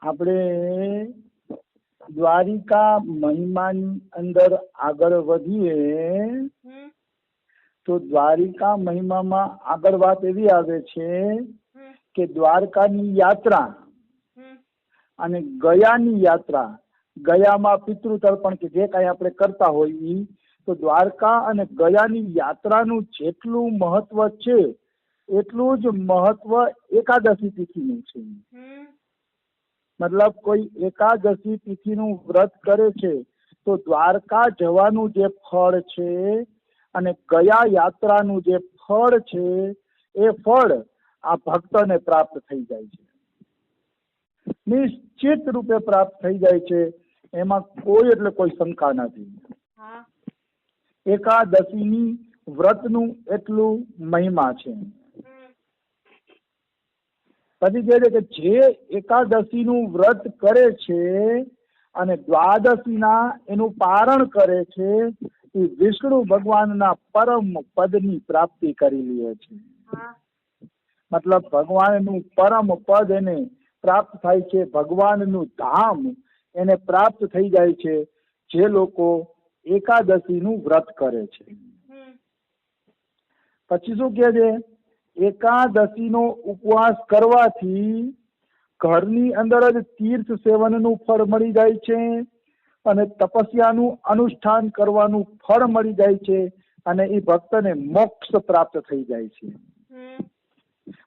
આપણે દ્વારિકા મહિમાની અંદર આગળ વધીએ તો દ્વારિકા મહિમામાં આગળ વાત એવી આવે છે કે દ્વારકાની યાત્રા અને ગયાની યાત્રા, ગયામાં પિતૃ તર્પણ કે જે કાંઈ આપણે કરતા હોઈએ, તો દ્વારકા અને ગયાની યાત્રાનું જેટલું મહત્વ છે એટલું જ મહત્વ એકાદશી તિથિનું છે. મતલબ કોઈ એકાદશી તિથિનું વ્રત કરે છે તો દ્વારકા જવાનું જે ફળ છે અને ગયા યાત્રાનું જે ફળ છે એ ફળ આ ભક્તને પ્રાપ્ત થઈ જાય છે, નિશ્ચિત રૂપે પ્રાપ્ત થઈ જાય છે. એમાં કોઈ એટલે કોઈ શંકા નથી. એકાદશીની વ્રતનું એટલું મહિમા છે. પછી કહે છે કે જે એકાદશીનું વ્રત કરે છે અને દ્વાદશીના એનું પારણ કરે છે એ વિષ્ણુ ભગવાનના પરમ પદની પ્રાપ્તિ કરી લે છે. મતલબ ભગવાનનું પરમ પદ એને પ્રાપ્ત થાય છે, ભગવાનનું ધામ એને પ્રાપ્ત થઈ જાય છે જે લોકો એકાદશીનું વ્રત કરે છે. પછી શું કહે છે? એકાદશીનો ઉપવાસ કરવાથી ઘરની અંદર જ તીર્થ સેવનનું ફળ મળી જાય છે અને તપસ્યાનું અનુષ્ઠાન કરવાનું ફળ મળી જાય છે અને એ ભક્તને મોક્ષ પ્રાપ્ત થઈ જાય છે.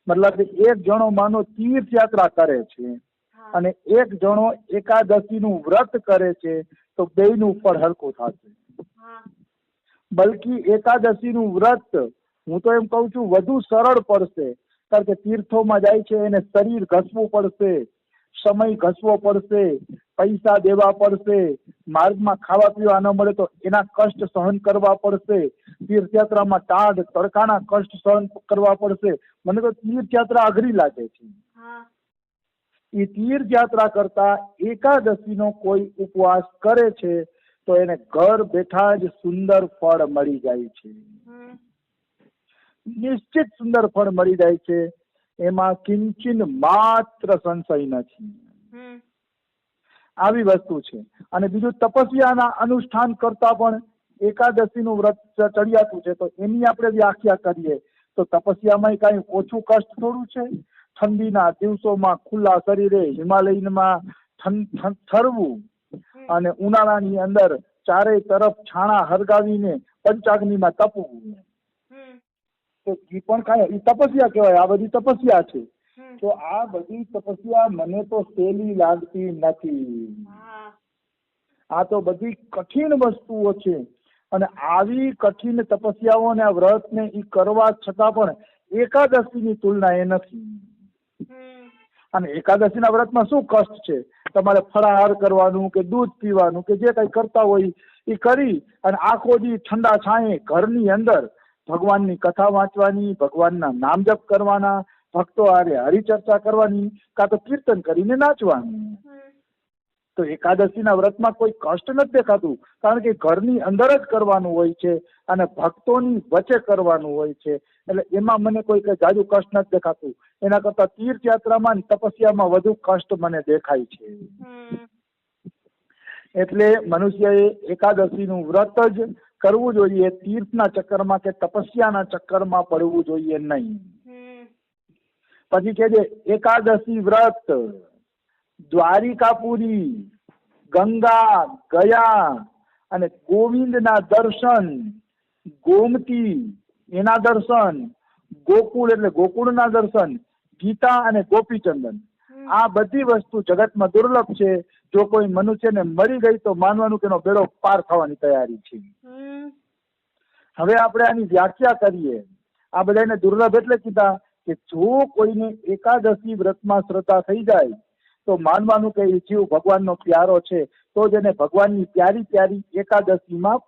મતલબ એક જણો માનો તીર્થ યાત્રા કરે છે અને એક જણો એકાદશીનું વ્રત કરે છે તો બેયનું ફળ હરખું થશે. બલકી એકાદશીનું વ્રત હું તો એમ કહું છું વધુ સરળ પડશે, કારણ કે તીર્થોમાં જાય છે એને શરીર ઘસવું પડશે, સમય ઘસવો પડશે, પૈસા દેવા પડશે, માર્ગમાં ખાવા પીવા ન મળે તો એના કષ્ટ સહન કરવા પડશે, તીર્થયાત્રામાં ટાઢ તડકાના કષ્ટ સહન કરવા પડશે. મને તો તીર્થયાત્રા અઘરી લાગે છે. એ તીર્થયાત્રા કરતા એકાદશીનો કોઈ ઉપવાસ કરે છે તો એને ઘર બેઠા જ સુંદર ફળ મળી જાય છે, નિશ્ચિત સુંદર ફળ મળી જાય છે. એમાં કિંચિન માત્ર સંશય નથી. આવી વસ્તુ છે. અને બીજું તપસ્યાના અનુષ્ઠાન કરતા પણ એકાદશીનું વ્રત ચડિયાતું છે તો એની આપણે વ્યાખ્યા કરીએ તો તપસ્યામાં કઈ ઓછું કષ્ટ થોડું છે. ઠંડીના દિવસોમાં ખુલ્લા શરીરે હિમાલયમાં ઠરવું અને ઉનાળાની અંદર ચારે તરફ છાણા હરગાવીને પંચાગ્નિમાં તપવું, તો એ પણ કાંઈ તપસ્યા કહેવાય. આ બધી તપસ્યા છે. તો આ બધી તપસ્યા મને તો સહેલી લાગતી નથી. આ તો બધી કઠિન વસ્તુઓ છે અને આવી કઠિન તપસ્યાઓ અને આ વ્રતને એ કરવા છતાં પણ એકાદશીની તુલના એ નથી. અને એકાદશીના વ્રતમાં શું કષ્ટ છે? તમારે ફળાહાર કરવાનું કે દૂધ પીવાનું કે જે કઈ કરતા હોય એ કરી અને આખો દી ઠંડા છાંયે ઘરની અંદર ભગવાનની કથા વાંચવાની, ભગવાનના નામ જપ કરવાના, ભક્તો હારે હરિચર્ચા કરવાની, કાં તો કીર્તન કરીને નાચવાનું. તો એકાદશીના વ્રતમાં કોઈ કષ્ટ નથી દેખાતું, કારણ કે ઘરની અંદર જ કરવાનું હોય છે અને ભક્તોની વચ્ચે કરવાનું હોય છે. એટલે એમાં મને કોઈ કઈ જાજુ કષ્ટ નથી દેખાતું. એના કરતા તીર્થયાત્રામાં તપસ્યામાં વધુ કષ્ટ મને દેખાય છે. એટલે મનુષ્યએ એકાદશીનું વ્રત જ કરવું જોઈએ, તીર્થના ચક્કરમાં કે તપસ્યાના ચક્કરમાં પડવું જોઈએ નહીં. પછી કે છે એકાદશી વ્રત દ્વારિકાપુરી, ગંગા, ગયા અને ગોવિંદના દર્શન, ગોમતી એના દર્શન, ગોકુળ એટલે ગોકુળના દર્શન, ગીતા અને ગોપીચંદન, આ બધી વસ્તુ જગતમાં દુર્લભ છે. જો કોઈ મનુષ્યને મળી ગઈ તો માનવાનું કે એનો બેડો પાર થવાની તૈયારી છે. હવે આપણે આની વ્યાખ્યા કરીએ. આ બધાને દુર્લભ એટલે કીધા કે જો કોઈને એકાદશી વ્રતમાં શ્રદ્ધા થઈ જાય તો માનવાનું કે એ જીવ ભગવાનનો પ્યારો છે, તો જ એને ભગવાનની પ્યારી પ્યારી એકાદશીમાં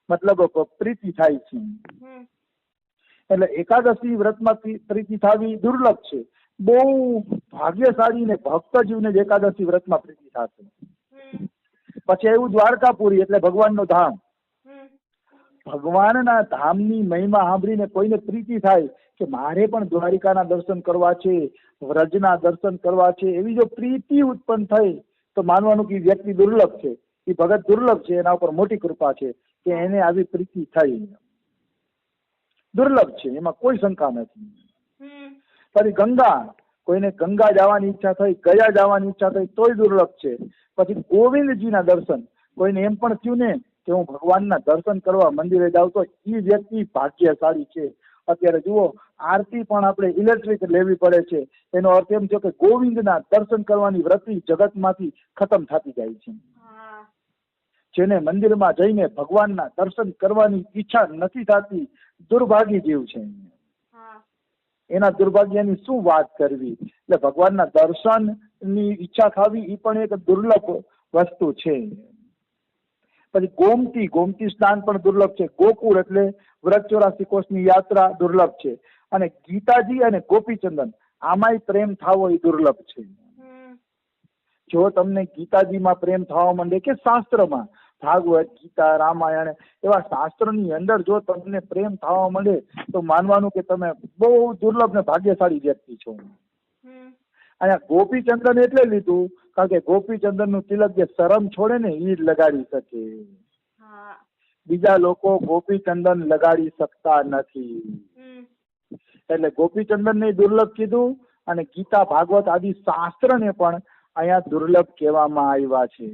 મતલબ પ્રીતિ થાય છે. એટલે એકાદશી વ્રતમાં પ્રીતિ થવી દુર્લભ છે. બહુ ભાગ્યશાળી ને ભક્ત જીવને જ એકાદશી વ્રતમાં પ્રીતિ થશે. પછી એવું દ્વારકાપુરી એટલે ભગવાનનું ધામ. ભગવાનના ધામની મહિમા સાંભળીને કોઈને પ્રીતિ થાય કે મારે પણ દ્વારિકાના દર્શન કરવા છે, વ્રજના દર્શન કરવા છે, એવી જો પ્રીતિ ઉત્પન્ન થઈ તો માનવાનું કે વ્યક્તિ દુર્લભ છે, એ ભગત દુર્લભ છે, એના ઉપર મોટી કૃપા છે કે એને આવી પ્રીતિ થઈ. દુર્લભ છે, એમાં કોઈ શંકા નથી. પછી ગંગા, કોઈને ગંગા જવાની ઈચ્છા થઈ, ગયા જવાની ઈચ્છા થઈ તોય દુર્લભ છે. પછી ગોવિંદજીના દર્શન, કોઈને એમ પણ થયું ને કે હું ભગવાનના દર્શન કરવા મંદિરે જાઉં તો એ વ્યક્તિ ભાગ્યશાળી છે. અત્યારે જુઓ આરતી પણ આપણે ઇલેક્ટ્રિક લેવી પડે છે, એનો અર્થ એમ છે કે ગોવિંદના દર્શન કરવાની વૃત્તિ જગતમાંથી ખતમ થતી જાય છે. જેને મંદિરમાં જઈને ભગવાનના દર્શન કરવાની ઈચ્છા નથી થતી, દુર્ભાગી જીવ છે. એના દુર્ભાગ્યની શું વાત કરવી. એટલે ભગવાનના દર્શનની ઈચ્છા થવી એ પણ એક દુર્લભ વસ્તુ છે. પછી ગોમતી સ્નાન પણ દુર્લભ છે. ગોકુળ એટલે વ્રત 84 કોષની યાત્રા દુર્લભ છે. અને ગીતાજી અને ગોપીચંદન આમાંય પ્રેમ થાવો એ દુર્લભ છે. જો તમને ગીતાજીમાં પ્રેમ થવા માંડે કે શાસ્ત્રમાં, ભાગવત, ગીતા, રામાયણ એવા શાસ્ત્રોની અંદર જો તમને પ્રેમ થવા માંડે તો માનવાનું કે તમે બહુ દુર્લભ ને ભાગ્યશાળી વ્યક્તિ છો. અને ગોપીચંદન એટલે લીધું કારણ કે ગોપીચંદન નું તિલક જે શરમ છોડે ને એ જ લગાડી શકે. બીજા લોકો ગોપીચંદન લગાડી શકતા નથી. એટલે ગોપીચંદન ને દુર્લભ કીધું અને ગીતા, ભાગવત આદિ શાસ્ત્ર ને પણ અહીંયા દુર્લભ કહેવામાં આવ્યા છે.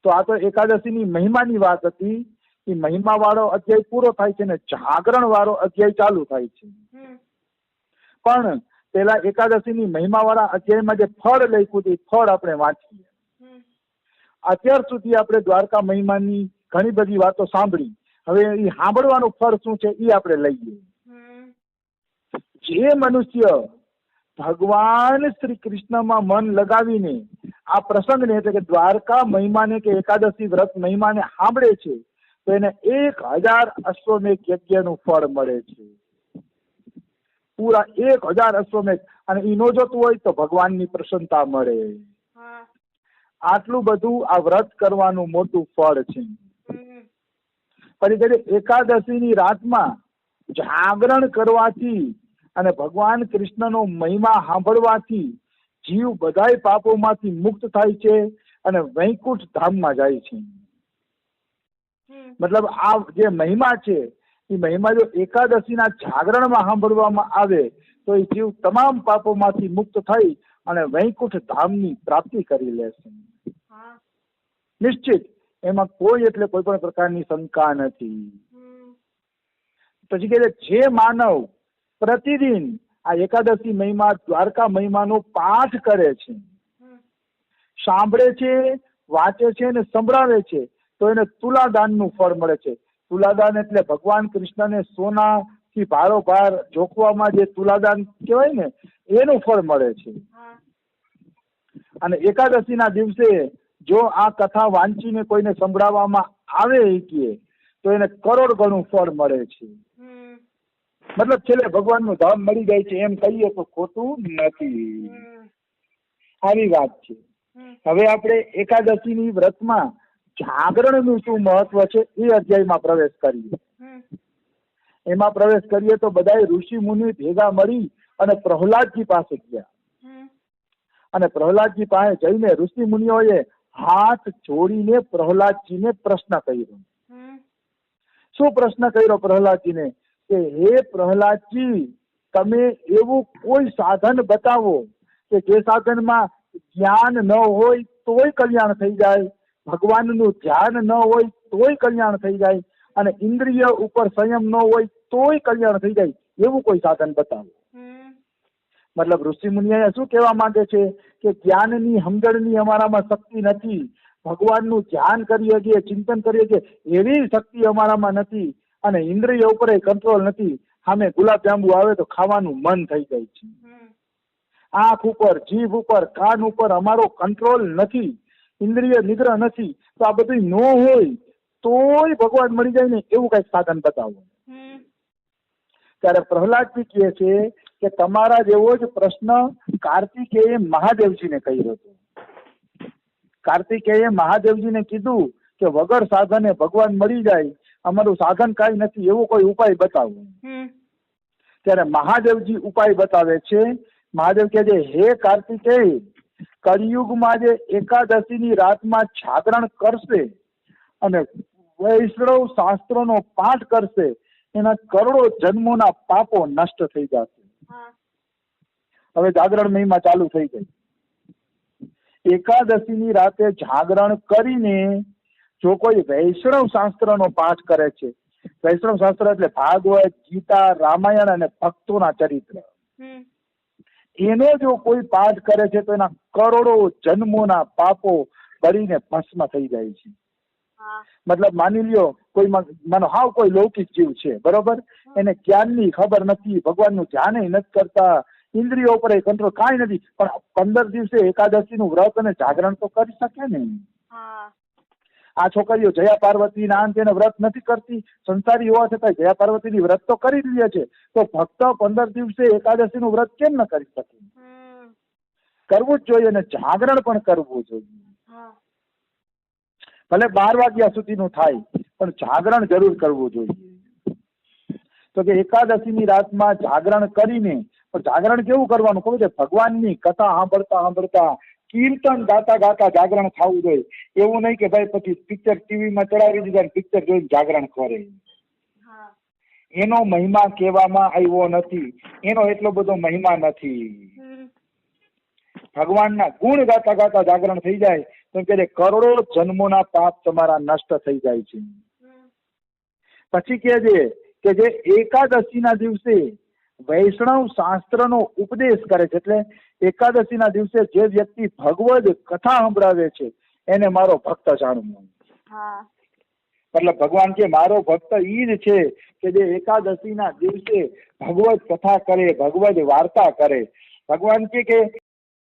તો આ તો એકાદશીની મહિમાની વાત હતી. એ મહિમા વાળો અધ્યાય પૂરો થાય છે ને જાગરણ વાળો અધ્યાય ચાલુ થાય છે. પણ પેલા એકાદશીની મહિમા વાળા અધ્યાયમાં જે ફળ લખ્યું હતું એ ફળ આપણે વાંચીએ. અત્યાર સુધી આપણે દ્વારકા મહિમાની ઘણી બધી વાતો સાંભળી. હવે એ સાંભળવાનું ફળ શું છે એ આપણે લઈએ. જે મનુષ્ય ભગવાન શ્રી કૃષ્ણમાં મન લગાવીને આ પ્રસંગને એટલે કે દ્વારકા મહિમાને કે એકાદશી વ્રત મહિમાને સાંભળે છે તો એને 1000 અશ્વમેઘ યજ્ઞનું ફળ મળે છે. પૂરા 1000 અશ્વમેઘ. અને એ નો જોતું હોય તો ભગવાનની પ્રસન્નતા મળે. આટલું બધું આ વ્રત કરવાનું મોટું ફળ છે. પછી એકાદશીની રાતમાં જાગરણ કરવાથી અને ભગવાન કૃષ્ણનો મહિમા સાંભળવાથી જીવ બધાય પાપોમાંથી મુક્ત થાય છે અને વૈકુંઠ ધામમાં જાય છે. મતલબ આ જે મહિમા છે એ મહિમા જો એકાદશીના જાગરણમાં સાંભળવામાં આવે તો એ જીવ તમામ પાપોમાંથી મુક્ત થઈ અને વૈકુંઠ ધામની પ્રાપ્તિ કરી લેશે. નિશ્ચિત, એમાં કોઈ એટલે કોઈ પણ પ્રકારની શંકા નથી. પછી કે જે માનવ પ્રતિદિન આ એકાદશી મહિમા, દ્વારકા મહિમાનો પાઠ કરે છે, સાંભળે છે, વાંચે છે અને સંભળાવે છે તો એને તુલાદાનનું ફળ મળે છે. તુલાદાન એટલે ભગવાન કૃષ્ણને સોનાથી ભારોભાર જોખવામાં જે તુલાદાન કહેવાય ને એનું ફળ મળે છે. અને એકાદશીના દિવસે જો આ કથા વાંચીને કોઈને સંભળાવવામાં આવે તો એને કરોડ ગણું ફળ મળે છે. મતલબ છેલ્લે ભગવાનનું ધામ મળી જાય છે એમ કહીએ તો ખોટું નથી. આવી વાત છે. હવે આપણે એકાદશીની વ્રતમાં જાગરણનું શું મહત્વ છે એ અધ્યાયમાં પ્રવેશ કરીએ. એમાં પ્રવેશ કરીએ તો બધાય ઋષિ મુનિ ભેગા મળી અને પ્રહલાદજી પાસે ગયા. અને પ્રહલાદજી પાસે જઈને ઋષિ મુનિઓએ હાથ જોડીને પ્રહલાદજીને પ્રશ્ન કર્યો. શું પ્રશ્ન કર્યો પ્રહલાદજીને? કે હે પ્રહલાદજી, તમે એવું કોઈ સાધન બતાવો કે જે સાધનમાં જ્ઞાન ન હોય તોય કલ્યાણ થઈ જાય, ભગવાનનું ધ્યાન ન હોય તોય કલ્યાણ થઈ જાય, અને ઇન્દ્રિય ઉપર સંયમ ન હોય તોય કલ્યાણ થઈ જાય, એવું કોઈ સાધન બતાવો. મતલબ ઋષિ મુનિએ શું કહેવા માંગે છે કે જ્ઞાનની સમજણની અમારામાં શક્તિ નથી, ભગવાનનું ધ્યાન કરી શકીએ, ચિંતન કરી શકીએ એવી શક્તિ અમારામાં નથી, અને ઇન્દ્રિય ઉપર કંટ્રોલ નથી. સામે ગુલાબજાંબુ આવે તો ખાવાનું મન થઈ જાય છે. આંખ ઉપર, જીભ ઉપર, કાન ઉપર અમારો કંટ્રોલ નથી, ઇન્દ્રિય નિગ્રહ નથી. તો આ બધું ન હોય તોય ભગવાન મળી જાય ને એવું કઈક સાધન બતાવો. ત્યારે પ્રહલાદજી કહે છે કે તમારા જેવો જ પ્રશ્ન કાર્તિકેય મહાદેવજીને કર્યો હતો. કાર્તિકેય મહાદેવજીને કીધું કે વગર સાધને ભગવાન મળી જાય, અમારું સાધન કાંઈ નથી, એવો કોઈ ઉપાય બતાવો. ત્યારે મહાદેવજી ઉપાય બતાવે છે. મહાદેવ કહે છે, હે કાર્તિકેય, કળિયુગમાં જે એકાદશીની રાતમાં જાગરણ કરશે અને વૈષ્ણવ શાસ્ત્રોનો પાઠ કરશે એના કરોડો જન્મોના પાપો નષ્ટ થઈ જશે. હવે જાગરણ મહિમા ચાલુ થઈ ગઈ. એકાદશીની રાતે જાગરણ કરીને જો કોઈ વૈષ્ણવ શાસ્ત્રનો પાઠ કરે છે, વૈષ્ણવ શાસ્ત્ર એટલે ભાગવત, ગીતા, રામાયણ અને ભક્તોના ચરિત્ર, એનો જો કોઈ પાઠ કરે છે તો એના કરોડો જન્મોના પાપો બળીને ભસ્મ થઈ જાય છે. મતલબ માની લ્યો કોઈ માનો હાવ કોઈ લૌકિક જીવ છે, બરોબર, એને જ્ઞાનની ખબર નથી, ભગવાનનું ધ્યાન નથી કરતા, ઇન્દ્રિયો પર કંટ્રોલ કાંઈ નથી, પણ 15 દિવસે એકાદશીનું વ્રત અને જાગરણ તો કરી શકે ને. આ છોકરીઓ જયા પાર્વતી ના અંતે વ્રત નથી કરતી, સંસારી હોવા છતાં જયા પાર્વતીની વ્રત તો કરી જ લે છે, તો ભક્ત 15 દિવસે એકાદશીનું વ્રત કેમ ન કરી શકે? કરવું જ જોઈએ, અને જાગરણ પણ કરવું જોઈએ. ભલે 12 વાગ્યા સુધીનું થાય પણ જાગરણ જરૂર કરવું જોઈએ. તો કે એકાદશીની રાતમાં જાગરણ કરીને, પણ જાગરણ કેવું કરવાનું ખબર છે? ભગવાનની કથા સાંભળતા કીર્તન ગાતા ગાતા જાગરણ થવું જોઈએ. એવું નહીં કે ભાઈ પછી પિક્ચર ટીવીમાં ચડાવી દીધા, પિક્ચર જોઈને જાગરણ કરે. એનો મહિમા કહેવામાં આવ્યો નથી, એનો એટલો બધો મહિમા નથી. ભગવાનના ગુણ ગાતા ગાતા જાગરણ થઈ જાય તો કે કરોડો જન્મોના પાપ તમારા નષ્ટ થઈ જાય છે. પછી કહે છે કે જે એકાદશીના દિવસે વૈષ્ણવ શાસ્ત્રનો ઉપદેશ કરે છે, એટલે એકાદશીના દિવસે જે વ્યક્તિ ભગવદ કથા સંભળાવે છે એને મારો ભક્ત જાણવો. મતલબ ભગવાન કે મારો ભક્ત ઈ જ છે કે જે એકાદશીના દિવસે ભગવદ કથા કરે, ભગવદ વાર્તા કરે. ભગવાન કે